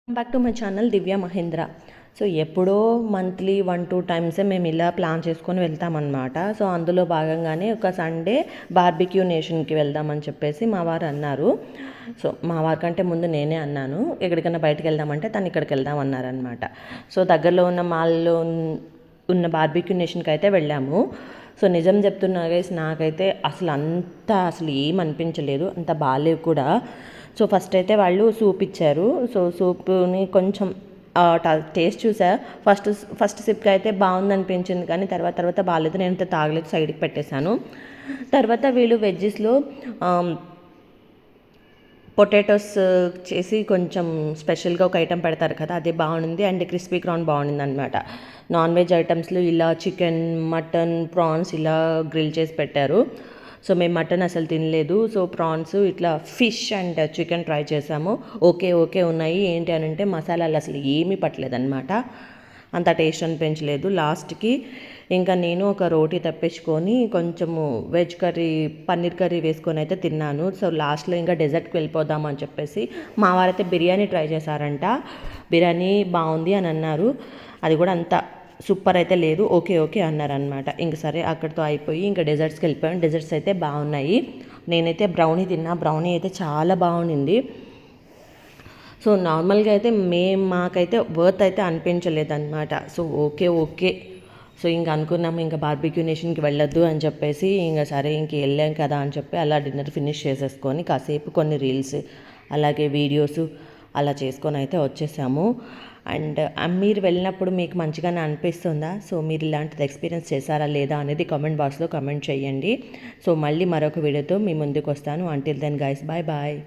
Back to my channel Divya Mahendra. So ఎప్పుడో monthly 1-2 టైమ్సే మేము ఇలా ప్లాన్ చేసుకొని వెళ్తామన్నమాట. సో అందులో భాగంగానే ఒక సండే బార్బిక్యూ నేషన్కి వెళ్దామని చెప్పేసి మా వారు అన్నారు. సో మా వారి కంటే ముందు నేనే అన్నాను, ఎక్కడికైనా బయటకు వెళ్దామంటే తను ఇక్కడికి వెళ్దాం అన్నారనమాట. సో దగ్గరలో ఉన్న మాల్లో ఉన్న బార్బిక్యూ నేషన్కి అయితే వెళ్ళాము. సో నిజం చెప్తున్నా గైస్, నాకైతే అసలు ఏం అనిపించలేదు, అంత బాగాలేవు కూడా. సో ఫస్ట్ అయితే వాళ్ళు సూప్ ఇచ్చారు. సో సూప్ని కొంచెం టేస్ట్ చూసా. ఫస్ట్ సిప్కి అయితే బాగుంది అనిపించింది, కానీ తర్వాత బాగాలేదు, నేను అయితే తాగలేదు, సైడ్కి పెట్టేశాను. తర్వాత వీళ్ళు వెజ్జెస్లో పొటాటోస్ చేసి కొంచెం స్పెషల్గా ఒక ఐటెం పెడతారు కదా, అది బాగుంది. అండ్ క్రిస్పీ కార్న్ బాగుంది అనమాట. నాన్ వెజ్ ఐటమ్స్లో ఇలా చికెన్, మటన్, ప్రాన్స్ ఇలా గ్రిల్ చేసి పెట్టారు. సో మేము మటన్ అసలు తినలేదు. సో ప్రాన్స్, ఇట్లా ఫిష్ అండ్ చికెన్ ట్రై చేసాము. ఓకే ఉన్నాయి. ఏంటి అని అంటే మసాలాలు అసలు ఏమీ పట్టలేదన్నమాట, అంత టేస్ట్ అనిపించలేదు. లాస్ట్కి ఇంకా నేను ఒక రోటీ తప్పించుకొని కొంచెము వెజ్ కర్రీ, పన్నీర్ కర్రీ వేసుకొని అయితే తిన్నాను. సో లాస్ట్లో ఇంకా డెజర్ట్కి వెళ్ళిపోదాం అని చెప్పేసి మా వారైతే బిర్యానీ ట్రై చేశారంట. బిర్యానీ బాగుంది అని అన్నారు, అది కూడా అంత సూపర్ అయితే లేదు, ఓకే అన్నారనమాట. ఇంక సరే అక్కడితో అయిపోయి ఇంకా డెజర్ట్స్కి వెళ్ళిపోయాను. డెజర్ట్స్ అయితే బాగున్నాయి. నేనైతే బ్రౌనీ తిన్నా, బ్రౌనీ అయితే చాలా బాగుండింది. సో నార్మల్గా అయితే మాకైతే వర్త్ అయితే అనిపించలేదన్నమాట. So okay. సో ఇంక అనుకున్నాము ఇంకా బార్బిక్యూ నేషన్కి వెళ్ళొద్దు అని చెప్పేసి, ఇంకా సరే ఇంక వెళ్ళాం కదా అని చెప్పి అలా డిన్నర్ ఫినిష్ చేసేసుకొని కాసేపు కొన్ని రీల్స్ అలాగే వీడియోస్ అలా చేసుకొని అయితే వచ్చేసాము. అండ్ మీరు వెళ్ళినప్పుడు మీకు మంచిగానే అనిపిస్తుందా? సో మీరు ఇలాంటిది ఎక్స్పీరియన్స్ చేశారా లేదా అనేది కామెంట్ బాక్స్లో కామెంట్ చేయండి. సో మళ్ళీ మరొక వీడియోతో మీ ముందుకు వస్తాను. Until then guys, bye.